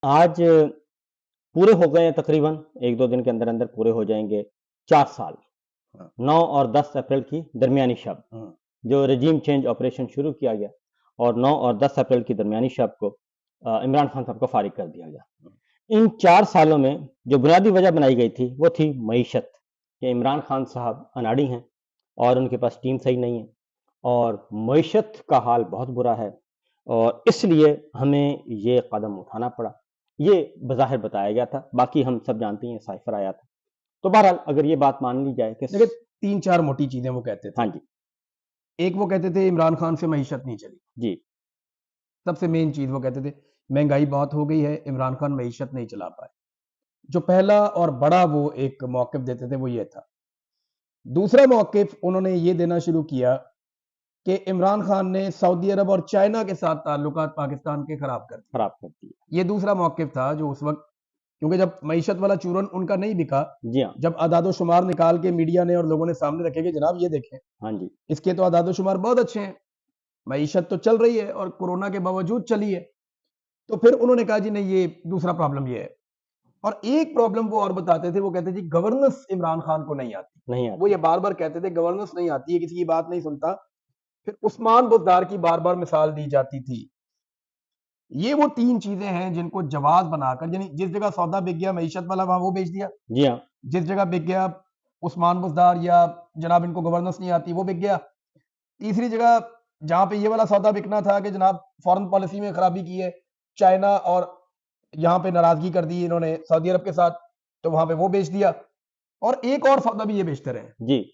आज पूरे हो गए हैं तकरीबन 1-2 दिन के अंदर-अंदर पूरे हो जाएँगे 4 साल। हाँ। 9 और 10 अप्रैल की दरमियानी शब हाँ। जो रेजीम चेंज ऑपरेशन शुरू किया गया और 9 और 10 अप्रैल की दरमियानी शब को इमरान खान साहब को फारिग कर दिया गया। इन 4 सालों में जो बुनियादी वजह बनाई गई थी वो थी मईशत कि इमरान खान साहब अनाड़ी हैं और उनके पास टीम सही नहीं है और मईशत का हाल बहुत बुरा है और इसलिए हमें ये कदम उठाना पड़ा। ये बज़ाहिर बताया गया था, बाकी हम सब जानते हैं साइफ़र आया था। तो बहरहाल अगर ये बात मान ली जाए कि देखिए 3-4 मोटी चीजें वो कहते थे। हाँ जी, एक वो कहते थे इमरान खान से मईशत नहीं चली। जी, सबसे मेन चीज वो कहते थे महंगाई बहुत हो गई है, इमरान खान मईशत नहीं चला पाए। जो पहला और बड़ा वो एक मौक़िफ़ देते थे वो ये था। दूसरा मौक़िफ़ उन्होंने ये देना शुरू किया कि इमरान खान ने सऊदी अरब और चाइना के साथ ताल्लुकात पाकिस्तान के खराब कर दिए। खराब कर दिया। ये दूसरा मौक़िफ़ था जो उस वक़्त, क्योंकि जब मईशत वाला चूरन उनका नहीं बिका, जी हाँ, जब अदाद-ओ-शुमार निकाल के मीडिया ने और लोगों ने सामने रखे कि जनाब ये देखें, हाँ जी, इसके तो अदाद-ओ-शुमार बहुत अच्छे हैं, मईशत तो चल रही है और कोरोना के बावजूद चली है। तो फिर उन्होंने कहा जी नहीं, ये दूसरा प्रॉब्लम ये है। और एक प्रॉब्लम वो और बताते थे, वो कहते जी गवर्नेंस इमरान खान को नहीं आती। नहीं वो आती। ये बार-बार कहते थे गवर्नेंस नहीं आती है, किसी की बात नहीं सुनता। फिर उस्मान बुज़दार की बार-बार मिसाल दी जाती थी। ये वो 3 चीज़ें हैं जिनको जवाब बनाकर, यानी जिस जगह सौदा बिक गया मईशत वाला वहाँ वो बेच दिया। जी हाँ, जिस जगह बिक गया उस्मान बुज़दार या जनाब इनको गवर्नेंस नहीं आती वो बिक गया। तीसरी जगह जहाँ पे ये वाला सौदा बिकना था कि जनाब फॉरेन पॉलिसी में खराबी की है, चाइना और यहाँ पे नाराज़गी कर दी इन्होंने सऊदी अरब के साथ, तो वहाँ पे वो बेच दिया। और एक और सौदा भी ये बेचते रहे। जी,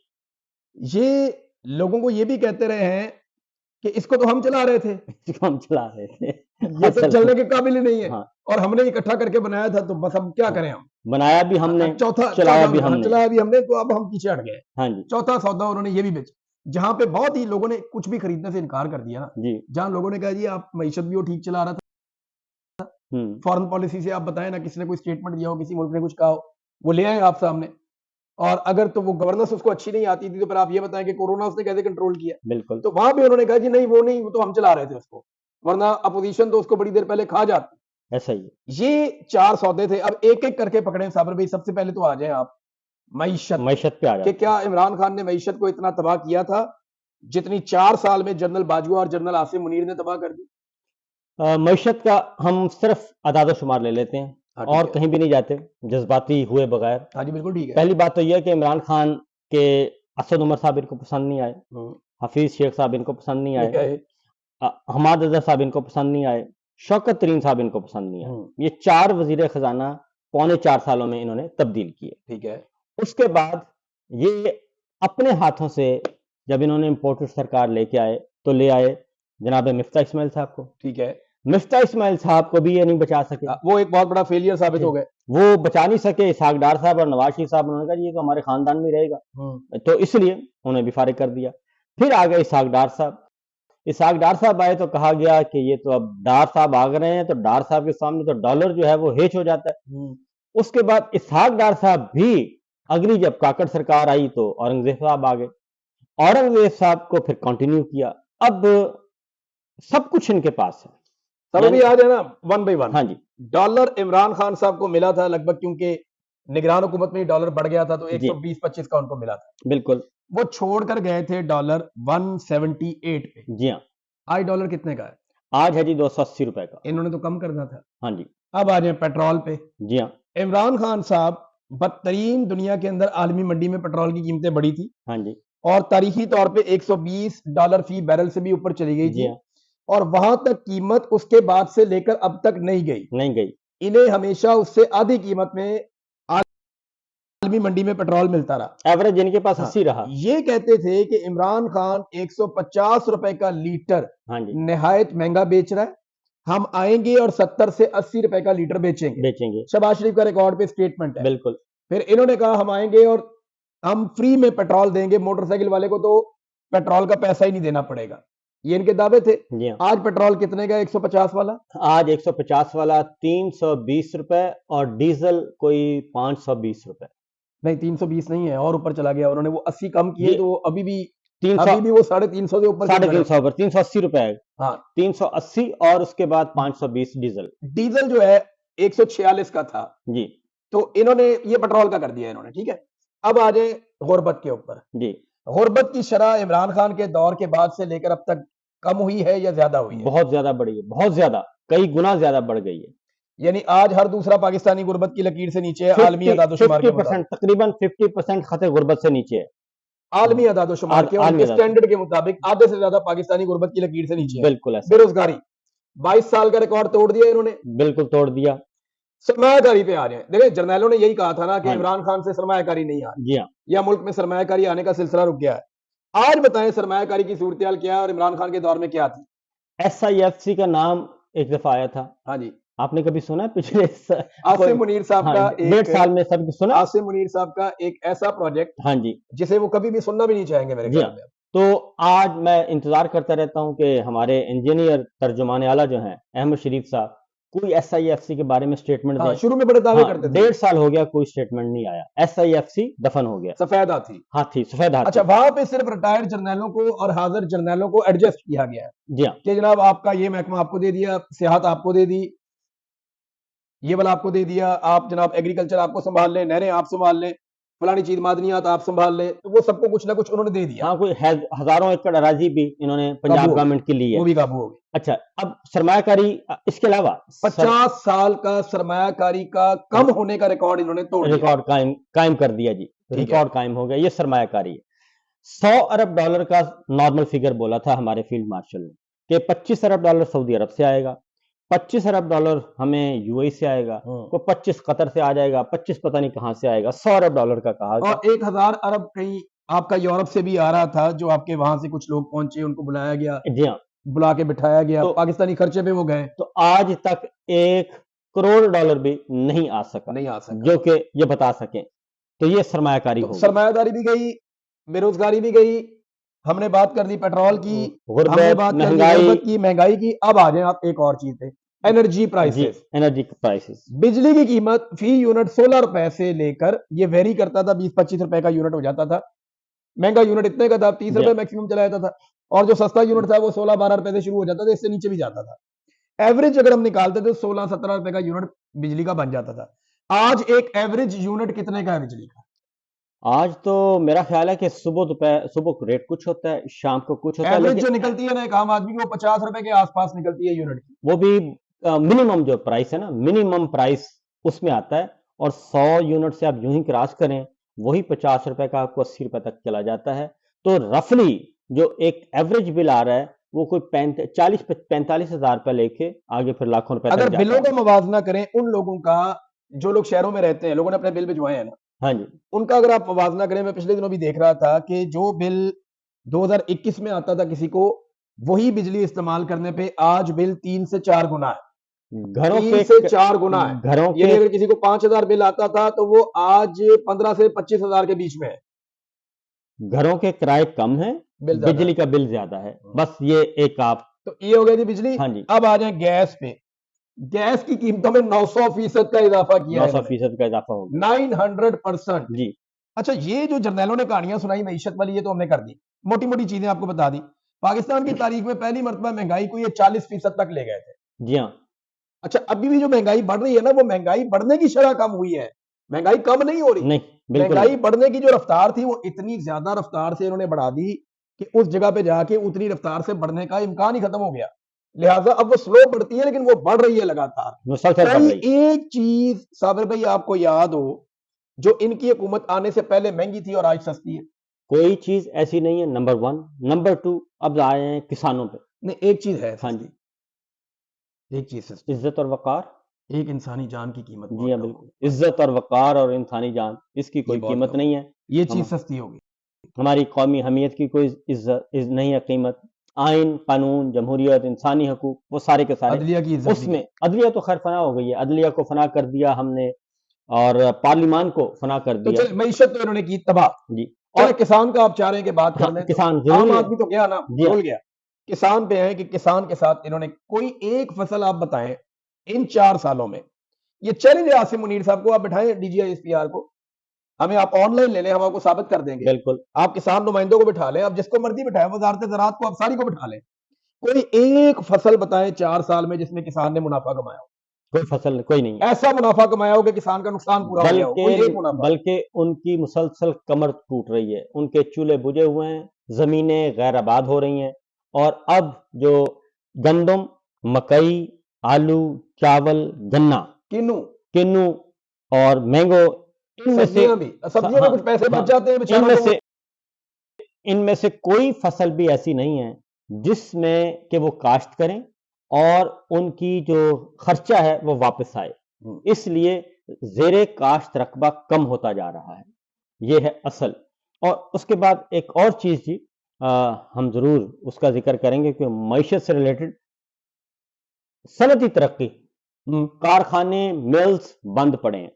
ये लोगों को ये भी कहते रहे हैं कि इसको तो हम चला रहे थे, जिसको हम चला रहे थे। ये तो असल चलने में के काबिल ही नहीं है हाँ, और हमने इकट्ठा करके बनाया था, तो बस अब क्या हाँ, करें हम? बनाया भी हमने, चौथा चलाया चौथा भी हाँ, हमने। चलाया भी हमने, तो अब हम पीछे हट गए। हाँ जी, चौथा सौदा उन्होंने ये भी बेचा, जहाँ पे बहुत ही लोगों ने कुछ भी खरीदने से इनकार कर दिया ना, जी, जहाँ लोगों ने कहा जी आप मईशत भी वो ठीक चला रहा था, हुँ, फॉरेन पॉलिसी से आप बताएं ना, किसी ने कोई स्टेटमेंट दिया हो, किसी मुल्क ने कुछ कहा हो, वो ले आए आप सामने। और अगर तो वो गवर्नेंस उसको अच्छी नहीं आती थी, तो फिर आप ये बताएं कि कोरोना उसने कैसे कंट्रोल किया। बिल्कुल, तो वहां भी उन्होंने कहा जी नहीं, वो नहीं, वो तो हम चला रहे थे उसको, वरना अपोजिशन तो उसको बड़ी देर पहले खा जाती। ऐसा ही है। ये 4 सौदे थे। अब एक-एक करके पकड़ें साबिर भाई, सबसे पहले तो आ जाएं आप मईशत पे, मईशत पे आ कि जाते हैं। क्या इमरान खान ने मईशत को इतना तबाह किया था जितनी 4 साल में जनरल बाजवा और जनरल आसिम मुनीर ने तबाह कर दी? मईशत का हम सिर्फ अदाद-ओ-शुमार ले लेते हैं हाँ ठीक और है। कहीं भी नहीं जाते, जज़्बाती हुए बगैर। हाँ जी बिल्कुल ठीक है। पहली बात तो ये है कि इमरान खान के असद उमर साहब इनको पसंद नहीं आए, हम्म, हफीज़ शेख साहब इनको पसंद नहीं ठीक आए, है। हमाद अज़हर साहब इनको पसंद नहीं आए, शौकत तरीन साहब इनको पसंद नहीं आए। हम्म, ये 4 वज़ीर ख़ज़ाना पौने 4 सालों में इन्होंने तब्दील किए। ठीक है। उसके बाद ये अपने हाथों से जब इन्होंने इम्पोर्टेड सरकार लेके आए, तो ले आए जनाब मिफ्ता इस्माइल साहब को। ठीक है। मिफ्ता इस्माइल साहब को भी ये नहीं बचा सके। वो एक बहुत बड़ा फेलियर साबित हो गए। वो बचा नहीं सके, इसहाक डार साहब और नवाज शरीफ साहब, उन्होंने कहा जी ये तो हमारे खानदान में ही रहेगा, तो इसलिए उन्हें भी फारिग कर दिया। फिर आ गए इसहाक डार साहब। इसहाक डार साहब आए तो कहा गया कि ये तो अब डार साहब आ गए हैं, तो डार साहब के सामने तो डॉलर जो है वो हेच हो जाता है। उसके बाद इसहाक डार साहब भी अगली जब काकड़ सरकार आई तो औरंगजेब साहब आ गए। औरंगजेब साहब को फिर कंटिन्यू किया। अब सब कुछ इनके पास है। सब भी आ जाए ना वन बाई वन। हाँ जी, डॉलर इमरान खान साहब को मिला था लगभग, क्योंकि निगरान हुकूमत में ही डॉलर बढ़ गया था, तो जी, 120-25 का उनको मिला था। बिल्कुल। वो छोड़कर गए थे डॉलर 178 पे। जी हाँ, आज डॉलर कितने का है? आज है जी 280 रुपए का। इन्होंने तो कम करना था। हाँ जी, अब आ जाए पेट्रोल पे। जी हाँ, इमरान खान साहब बदतरीन दुनिया के अंदर आलमी मंडी में पेट्रोल की कीमतें बढ़ी थी हाँ जी, और तारीखी तौर पे $120 फी बैरल से भी ऊपर चली गई जी थी हाँ, और वहां तक कीमत उसके बाद से लेकर अब तक नहीं गई। नहीं गई। इन्हें हमेशा उससे आधी कीमत में आलमी मंडी में पेट्रोल मिलता रहा। एवरेज इनके पास हाँ, 80 रहा। ये कहते थे कि इमरान खान 150 रुपए का लीटर हाँ जी, निहायत महंगा बेच रहा है, हम आएंगे और 70 से 80 रुपए का लीटर बेचेंगे। बेचेंगे, शहबाज शरीफ का रिकॉर्ड पे स्टेटमेंट है। बिल्कुल। फिर इन्होंने कहा हम आएंगे और हम फ्री में पेट्रोल देंगे, मोटरसाइकिल वाले को तो पेट्रोल का पैसा ही नहीं देना पड़ेगा, ये इनके दावे थे। जी हाँ, आज पेट्रोल कितने का 150 वाला? आज 150 वाला 320 रुपए और डीजल कोई 520 रुपए। नहीं 320 नहीं है, और ऊपर चला गया। उन्होंने वो 80 कम किए, जी, तो अभी भी 300 वो 350 से ऊपर साढ़े क्यों तीन चढ़े? सौ पर 380 रुपए है। हाँ, 380 और उसके बाद 520 डीजल। डीजल जो है 146 का था, जी तो इन्होंने ये पेट्रोल का कर दिया इन्होंने, ठीक है। अब आ जाए गुर्बत के ऊपर। जी, गुर्बत की शरह इमरान खान के दौर के बाद से लेकर अब तक कम हुई है या ज्यादा हुई है? बहुत ज्यादा बढ़ी है, बहुत ज्यादा, कई गुना ज्यादा बढ़ गई है। यानी आज हर दूसरा पाकिस्तानी गुर्बत की लकीर से नीचे है आलमी 50 अदादोशुमार के 50% मुताबिक। तकरीबन 50% खते गुर्बत से नीचे है। आलमी अदादोशुमार के, आलमी उनके अदाद, स्टैंडर्ड के मुताबिक आधे से ज्यादा पाकिस्तानी गुर्बत की लकीर से नीचे है। बिल्कुल ऐसा, बेरोजगारी 22 साल का रिकॉर्ड तोड़ दिया इन्होंने। बिल्कुल तोड़ दिया। सरमायाकारी पे आ रहे हैं। देखिए जर्नैलों ने यही कहा था ना कि हाँ जी, इमरान खान से सरमायाकारी नहीं आ रही, जी हाँ। या मुल्क में सरमायाकारी आने का सिलसिला रुक गया है। आज बताएं सरमायाकारी की सूरत क्या है और इमरान खान के दौर में क्या थी? SIFC का नाम एक दफा आया था, हाँ जी, आपने कभी सुना है पिछले आसिम मुनीर साहब हाँ, का 1.5 साल में सब सुना? आसिम मुनीर साहब का एक ऐसा प्रोजेक्ट हाँ जी, जिसे वो कभी भी सुनना भी नहीं चाहेंगे मेरे जी ख्याल हाँ। में। तो आज मैं इंतजार करता रहता हूँ कि हमारे इंजीनियर तर्जुमान आला जो हैं अहमद शरीफ साहब कोई SIFC के बारे में स्टेटमेंट हाँ, दें। शुरू में बड़े दावे हाँ, करते थे। 1.5 साल हो गया कोई स्टेटमेंट नहीं आया, SIFC दफन हो गया। सफेद हाथी। हाथी, सफेद हाथी। अच्छा, वहां पे सिर्फ रिटायर्ड जर्नैलों को और हाजिर जर्नैलों को एडजस्ट किया गया है जी हाँ, कि जनाब आपका ये महकमा आपको दे दिया, सियाहत आपको दे दी, ये वाला आपको दे दिया, आप जनाब एग्रीकल्चर आपको संभाल लें, नहरें आप संभाल लें, फलानी चीज मादनियात आप संभाल लें, तो वो सबको कुछ ना कुछ उन्होंने दे दिया। हाँ, कोई हजारों एकड़ अराजी भी इन्होंने पंजाब काबू हो गवर्नमेंट की ली वो है। भी काबू हो गए। अच्छा, अब सरमायाकारी इसके अलावा 50 साल का सरमायाकारी का कम होने का रिकॉर्ड इन्होंने तोड़ दिया। रिकॉर्ड कायम कायम कर दिया जी, ठीक है। रिकॉर्ड कायम हो गया, ये सरमायाकारी है। 100 अरब डॉलर का नॉर्मल फिगर बोला था हमारे फील्ड मार्शल ने कि 25 अरब डॉलर सऊदी अरब से आएगा, 25 अरब डॉलर हमें UAE से आएगा, को 25 कतर से आ जाएगा, 25 पता नहीं कहां से आएगा, 100 अरब डॉलर का कहा गया। और 1000 अरब कहीं आपका यूरोप से भी आ रहा था, जो आपके वहां से कुछ लोग पहुंचे, उनको बुलाया गया, जी हाँ, बुला के बिठाया गया, तो पाकिस्तानी खर्चे पे वो गए, तो आज तक 1 करोड़ डॉलर भी नहीं आ सका, नहीं आ सका। जो कि ये बता सकें, तो ये सरमायाकारी तो होगी। सरमायादारी भी गई, बेरोजगारी भी गई, हमने बात कर ली पेट्रोल की, हमने गुर्बत, बात कर ली महंगाई, गुर्बत की, महंगाई की। अब आ जाए आप एक और चीज पे, एनर्जी जी, प्राइसेस। Energy prices. बिजली की कीमत फी यूनिट 16 रुपए से लेकर ये वेरी करता था, 20-25 रुपए का यूनिट हो जाता था। महंगा यूनिट इतने का था, 30 जी रुपए हाँ, मैक्सिमम चला जाता था, और जो सस्ता यूनिट था वो 16-12 रुपए से शुरू हो जाता था, इससे नीचे भी जाता था। एवरेज अगर हम निकालते थे 16-17 रुपए का यूनिट बिजली का बन जाता था। आज एक एवरेज यूनिट कितने का है बिजली का? आज तो मेरा ख्याल है कि सुबह दोपहर, सुबह को रेट कुछ होता है, शाम को कुछ होता है, एवरेज जो लेकिन निकलती है ना एक आम आदमी की, वो 50 रुपए के आसपास निकलती है यूनिट की। वो भी मिनिमम जो प्राइस है ना, मिनिमम प्राइस उसमें आता है, और 100 यूनिट से आप यूं ही क्रॉस करें, वही 50 रुपए का आपको 80 रुपए तक चला जाता है। तो रफली जो एक एवरेज बिल आ रहा है वो कोई 40-45 हजार रुपए लेके आगे फिर लाखों रुपए तक अगर जाता बिलों है। का मुवाजना करें उन लोगों का, जो लोग शहरों में रहते हैं, लोगों ने अपने बिल भिजवाए हैं ना, हाँ जी, उनका अगर आप मुवाजना करें, मैं पिछले दिनों भी देख रहा था कि जो बिल 2021 में आता था किसी को, वही बिजली इस्तेमाल करने पे आज बिल 3 से 4 गुना है। घरों 3 के से 4 गुना है। घरों यानी के अगर किसी को 5000 बिल आता था तो वो आज 15 से 25 हजार के बीच में है। घरों के किराए कम हैं, बिल ज्यादा बिजली है। का बिल ज्यादा है, बस ये एक आप। तो ये हो गया जी बिजली। हाँ जी, अब आ जाए गैस पे। गैस की कीमतों में 900% का इजाफा किया है 900% का इजाफा हो गया 900%। जी। अच्छा, ये जो जर्नैलों ने कहानियां सुनाई मईशत वाली, ये तो हमने कर दी, मोटी मोटी चीजें आपको बता दी। पाकिस्तान की तारीख में पहली मर्तबा महंगाई को ये 40% तक ले गए थे। जी हाँ, अच्छा, अभी भी जो महंगाई बढ़ रही है ना, वो महंगाई बढ़ने की शरह कम हुई है, महंगाई कम नहीं हो रही। नहीं, बिल्कुल महंगाई नहीं। बढ़ने की जो रफ्तार थी वो इतनी ज्यादा रफ्तार से इन्होंने बढ़ा दी कि उस जगह पे जाके उतनी रफ्तार से बढ़ने का इम्कान ही खत्म हो गया। लिहाजा अब वो स्लो बढ़ती है, लेकिन वो बढ़ रही है लगातार। मुसलसल बढ़ कोई रही है। एक चीज साबिर भाई आपको याद हो जो इनकी हुकूमत आने से पहले महंगी थी और आज सस्ती है? कोई चीज ऐसी नहीं है, नंबर 1। नंबर 2, अब आए हैं किसानों पे। नहीं, एक चीज है हाँ सस्ती, जी, एक चीज सस्ती, इज्जत और वकार। एक इंसानी जान की कीमत जी बहुत हाँ, कम बिल्कुल, होगी। इज्जत और वकार और इंसानी जान, इसकी ये कोई बहुत कीमत कम नहीं है। ये हम चीज सस्ती होगी। हमारी कौमी हमीयत की कोई नहीं है कीमत। आइन, कानून, जमहूरियत, इंसानी हकूक, वो सारे के सारे अदलिया की इज्जत भी उसमें। अदलिया तो खैर फना हो गई है, अदलिया को फना कर दिया हमने, और पार्लिमान को फना कर तो दिया चल मैशत तो इन्होंने की तबाह। जी। और और किसान का आप चाह रहे हैं कि बात कर हाँ, लें, तो किसान आम जरूरी है आदमी तो गया ना, जी हाँ। भूल गया। किसान पे है कि किसान के साथ इन्होंने कोई एक फसल आप बताएं इन 4 सालों में। ये चैलेंज है आसिम मुनीर साहब को, आप बिठाएं DGI-SPR को, हमें आप ऑनलाइन ले लें, हम आपको साबित कर देंगे। बिल्कुल, आप किसान नुमाइंदों को बिठा लें, आप जिसको मर्जी बिठाएं, वजारत ज़राअत को आप सारी को बिठा लें, कोई एक फसल बताएं 4 साल में जिसमें किसान ने मुनाफा कमाया हो। कोई फसल कोई नहीं है। ऐसा मुनाफा कमाया हो कि किसान का नुकसान पूरा हो गया हो, कोई एक बल्कि मुनाफा। बल्कि उनकी मुसलसल कमर टूट रही है, उनके चूल्हे बुझे हुए हैं, जमीनें गैर आबाद हो रही हैं, और अब जो गंदम, मकई, आलू, चावल, गन्ना, किन्नू, किन्नू और मैंगो, इनमें से सब्जियां भी, सब्जियों में हाँ, कुछ पैसे हाँ, बच जाते हैं बेचारों इनमें को। से इनमें से कोई फसल भी ऐसी नहीं है जिसमें कि वो काश्त करें और उनकी जो खर्चा है वो वापस आए। इसलिए जेरे काश्त रकबा कम होता जा रहा है, ये है असल। और उसके बाद एक और चीज जी, हम जरूर उसका जिक्र करेंगे कि मईशत से रिलेटेड सनती तरक्की, कारखाने, मिल्स बंद पड़े हैं,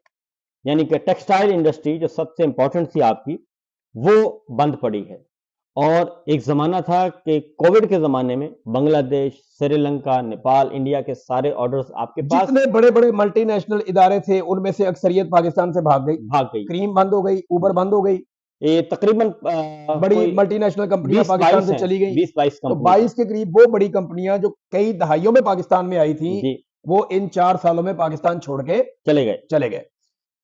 यानी कि टेक्सटाइल इंडस्ट्री जो सबसे इंपॉर्टेंट थी आपकी, वो बंद पड़ी है। और एक जमाना था कि कोविड के जमाने में बांग्लादेश, श्रीलंका, नेपाल, इंडिया के सारे ऑर्डर्स आपके पास जितने बड़े बड़े मल्टीनेशनल इदारे थे उनमें से अक्सरियत पाकिस्तान से भाग गई। गई। क्रीम बंद हो गई, उबर बंद हो गई, ये तकरीबन बड़ी मल्टीनेशनल कंपनियां 20-22 पाकिस्तान से हैं, चली गई। 20-22 तो कंपनी 22 के करीब वो बड़ी कंपनियां जो कई दहाइयों में पाकिस्तान में आई थी, जी वो इन 4 सालों में पाकिस्तान छोड़ के चले गए।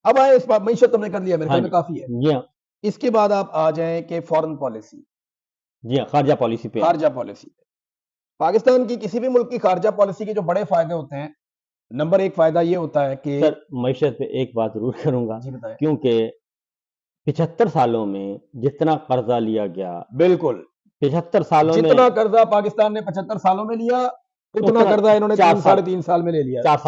अब आए इस बात, मईशत हमने कर लिया, मेरे हाँ ख्याल में जी, काफी है। जी हाँ, इसके बाद आप आ जाएं कि फॉरेन पॉलिसी, जी हाँ, खारजा पॉलिसी पे खारजा पॉलिसी। पाकिस्तान की किसी भी मुल्क की खारजा पॉलिसी के जो बड़े फायदे होते हैं, नंबर एक फायदा ये होता है कि सर मईशत पे एक बात जरूर करूंगा, जी बताएं। क्योंकि 75 सालों में जितना कर्जा लिया गया, बिल्कुल, 75 सालों में जितना कर्जा पाकिस्तान ने 75 सालों में लिया, उतना कर्जा इन्होंने 3 साढ़े 3 साल में ले लिया। 4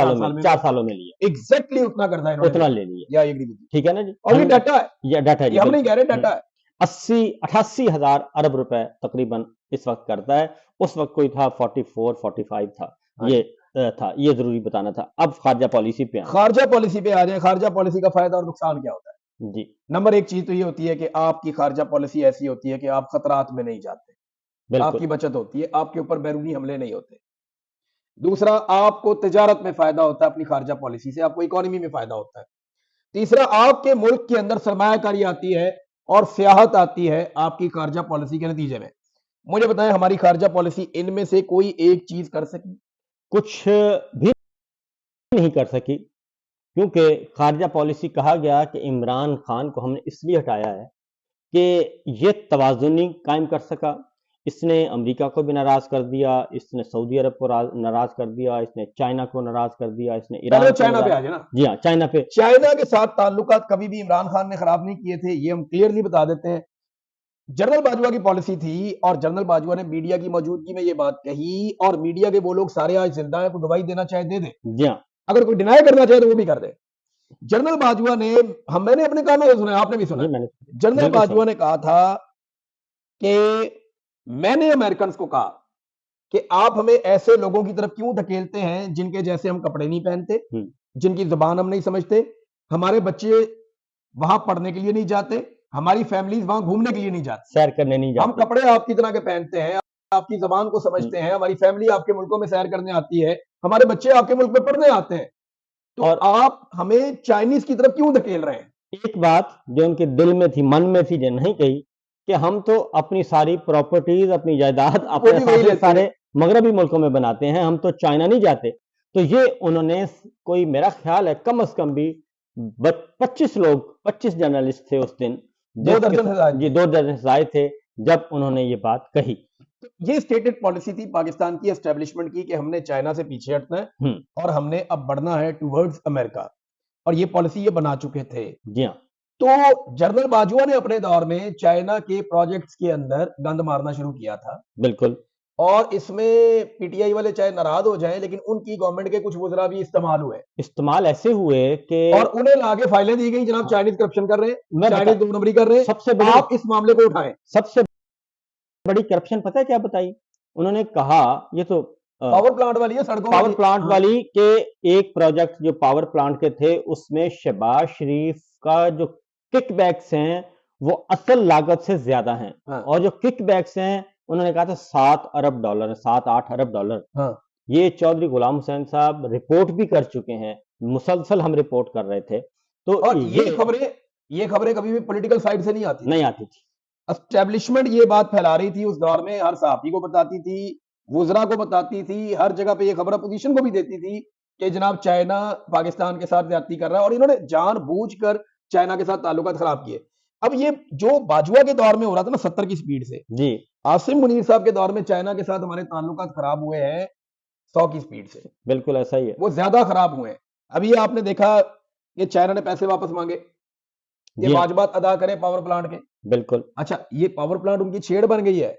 सालों में लिया, एग्जैक्टली उतना कर्जा इन्होंने उतना ले लिया। या एग्री विद यू। ठीक है ना जी, और ये डाटा है, ये डाटा है जी, ये हम नहीं कह रहे, बिल्कुल। डाटा है। 88 हजार अरब रुपए तकरीबन इस वक्त करता है, उस वक्त कोई था 44-45 था, ये था, ये जरूरी बताना था। अब खारजा पॉलिसी पे आए। खारजा पॉलिसी पे आ जाए, खारजा पॉलिसी का फायदा और नुकसान क्या होता है? जी, नंबर एक चीज तो ये होती है कि आपकी खारजा पॉलिसी ऐसी होती है कि आप खतरात में नहीं जाते, बिल्कुल, आपकी बचत होती है, आपके ऊपर बैरूनी हमले नहीं होते। दूसरा, आपको तिजारत में फायदा होता है अपनी खारजा पॉलिसी से, आपको इकोनॉमी में फायदा होता है। तीसरा, आपके मुल्क के अंदर सरमायाकारी आती है और सियाहत आती है आपकी खारजा पॉलिसी के नतीजे में। मुझे बताएं, हमारी खारजा पॉलिसी इनमें से कोई एक चीज कर सकी? कुछ भी नहीं कर सकी, क्योंकि खारजा पॉलिसी कहा गया कि इमरान खान को हमने इसलिए हटाया है कि ये तवाज़ुन नहीं कायम कर सका। इसने अमेरिका को भी नाराज कर दिया, इसने सऊदी अरब को नाराज कर दिया, इसने चाइना को नाराज कर दिया, इसने ईरान पहले को चाइना पे नाराज- आ जाए ना। जी हाँ, चाइना पे। चाइना के साथ ताल्लुकात कभी भी इमरान खान ने खराब नहीं किए थे, ये हम क्लियरली बता देते हैं। जनरल बाजवा की पॉलिसी थी और जनरल बाजवा ने मीडिया की मौजूदगी में ये बात कही, और मीडिया के वो लोग सारे आज जिंदा हैं, कोई गवाही देना चाहे दे दे, जी हाँ, अगर कोई डिनाई करना चाहे तो वो भी कर दे। जनरल बाजवा ने, मैंने अपने कानों से सुना, आपने भी सुना, जी मैंने जनरल बिल्कुल बाजवा ने कहा था कि मैंने अमेरिकन को कहा कि आप हमें ऐसे लोगों की तरफ क्यों धकेलते हैं जिनके जैसे हम कपड़े नहीं पहनते, जिनकी जुबान हम नहीं समझते, हमारे बच्चे वहां पढ़ने के लिए नहीं जाते, हमारी फैमिलीज वहां घूमने के लिए नहीं जाती, सैर करने नहीं हम जाते। कपड़े आपकी तरह के पहनते हैं, आपकी जबान को समझते हैं, हमारी फैमिली आपके मुल्कों में सैर करने आती है, हमारे बच्चे आपके मुल्क में पढ़ने आते हैं, तो और आप हमें चाइनीज की तरफ क्यों धकेल रहे हैं? एक बात जो उनके दिल में थी, मन में थी, जो नहीं कही, कि हम तो अपनी सारी प्रॉपर्टीज, अपनी जायदाद अपने भी वही लेते सारे मगरबी मुल्कों में बनाते हैं, हम तो चाइना नहीं जाते। तो ये उन्होंने कोई, मेरा ख्याल है कम से कम भी 25 लोग, 25 जर्नलिस्ट थे उस दिन, 2 दर्जन से ज्यादा। जी 2 दर्जन से ज्यादा थे जब उन्होंने ये बात कही। तो ये स्टेटेड पॉलिसी थी पाकिस्तान की एस्टेब्लिशमेंट की कि हमने चाइना से पीछे हटना है और हमने अब बढ़ना है टुवर्ड्स अमेरिका, और ये पॉलिसी ये बना चुके थे। जी हाँ, तो जनरल बाजवा ने अपने दौर में चाइना के प्रोजेक्ट्स के अंदर गंद मारना शुरू किया था, बिल्कुल, और इसमें पीटीआई वाले चाहे नाराज हो जाएं, लेकिन उनकी गवर्नमेंट के कुछ वज़रा भी इस्तेमाल हुए, इस्तेमाल ऐसे हुए कि और उन्हें लाके फाइलें दी गई, जनाब चाइनीज करप्शन कर रहे हैं, मैं चाइनीज 2 नंबरी कर रहे हैं, सबसे बड़ी आप इस मामले को उठाएं। सबसे बड़ी करप्शन पता है क्या बताई उन्होंने? कहा ये तो पावर प्लांट वाली है, सड़कों पावर वाली। प्लांट हाँ। वाली के एक प्रोजेक्ट जो पावर प्लांट के थे, उसमें शहबाज शरीफ का जो किकबैक्स हैं वो असल लागत से ज्यादा हैं। हाँ। और जो किकबैक्स हैं उन्होंने कहा था 7 अरब डॉलर, 7-8 अरब डॉलर। हाँ। ये चौधरी गुलाम हुसैन साहब रिपोर्ट भी कर चुके हैं, मुसलसल हम रिपोर्ट कर रहे थे। तो और ये खबरें कभी भी पॉलिटिकल साइड से नहीं आती थी। एस्टेब्लिशमेंट ये बात फैला रही थी उस दौर में, हर सहाफी को बताती थी, वुजरा को बताती थी, हर जगह पे ये खबर अपोजिशन को भी देती थी कि जनाब चाइना पाकिस्तान के साथ ज्यादती कर रहा है और इन्होंने जानबूझकर चाइना के साथ ताल्लुकात खराब किए। अब ये जो बाजवा के दौर में हो रहा था ना 70 की स्पीड से, जी आसिम मुनीर साहब के दौर में चाइना के साथ हमारे ताल्लुकात खराब हुए हैं 100 की स्पीड से, बिल्कुल ऐसा ही है। वो ज्यादा खराब हुए हैं। अभी आपने देखा कि चाइना ने पैसे वापस मांगे कि जी हाँ, वाजबात अदा करें पावर प्लांट के। बिल्कुल। अच्छा, ये पावर प्लांट उनकी छेड़ बन गई है।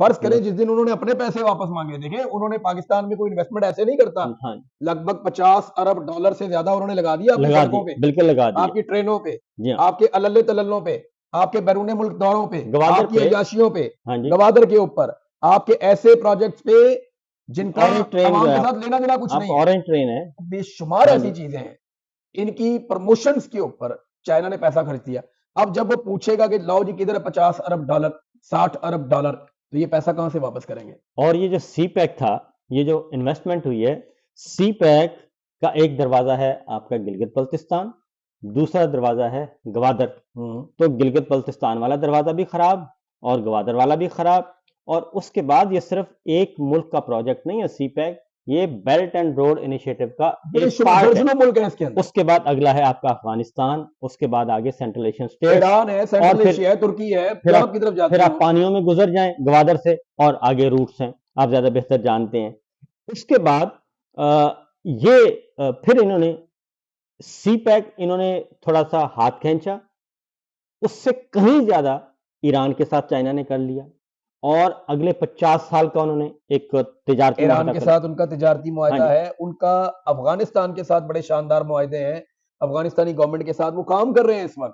फर्ज करें मतलब जिस दिन उन्होंने अपने पैसे वापस मांगे, देखें उन्होंने पाकिस्तान में कोई इन्वेस्टमेंट ऐसे नहीं करता, हाँ, लगभग 50 अरब डॉलर से ज्यादा उन्होंने लगा दिया आपकी लगा सड़कों दिए, पे, बिल्कुल लगा दिए। आपकी ट्रेनों पे, जी हाँ, आपके अल्लल्ले तल्लल्लों पे, आपके बैरून मुल्क दौरों पे, गवादर आपकी पे, अय्याशियों पे, हाँ जी, गवादर के ऊपर, आपके ऐसे प्रोजेक्ट्स पे जिनका ऑरेंज ट्रेन आवाम जो है के साथ लेना देना कुछ आप नहीं है। ऑरेंज ट्रेन है, बेशुमार हाँ ऐसी जी, चीजें हैं, इनकी प्रमोशंस के ऊपर चाइना ने पैसा खर्च दिया। अब जब वो पूछेगा कि लाओ जी किधर है 50 अरब डॉलर, 60 अरब डॉलर, तो ये पैसा कहां से वापस करेंगे? और ये जो सी पैक था, ये जो इन्वेस्टमेंट हुई है, सी पैक का एक दरवाजा है आपका गिलगित बल्तिस्तान, दूसरा दरवाजा है गवादर। तो गिलगित बल्तिस्तान वाला दरवाजा भी खराब और गवादर वाला भी खराब। और उसके बाद ये सिर्फ एक मुल्क का प्रोजेक्ट नहीं है सी पैक, ये बेल्ट एंड रोड इनिशिएटिव का एक बेशुमार पार्ट है। दर्जनों मुल्क है इसके अंदर। उसके बाद अगला है आपका अफगानिस्तान, उसके बाद आगे सेंट्रल एशियन स्टेट्स, ईरान है, और सेंट्रल फिर एशिया है, तुर्की है, फिर यूरोप आप की तरफ फिर जाते आप हो। पानियों में गुजर जाएं गवादर से, और आगे रूट्स हैं, आप ज्यादा बेहतर जानते हैं। उसके बाद ये फिर इन्होंने सी पैक इन्होंने थोड़ा सा हाथ खींचा, उससे कहीं ज्यादा ईरान के साथ चाइना ने कर लिया, और अगले 50 साल का उन्होंने एक तिजारती ईरान माहदा के कर। साथ उनका तिजारती हाँ मुआहदा जी, है, उनका अफगानिस्तान के साथ बड़े शानदार मुआहदे हैं, अफगानिस्तानी गवर्नमेंट के साथ वो काम कर रहे हैं इस वक्त।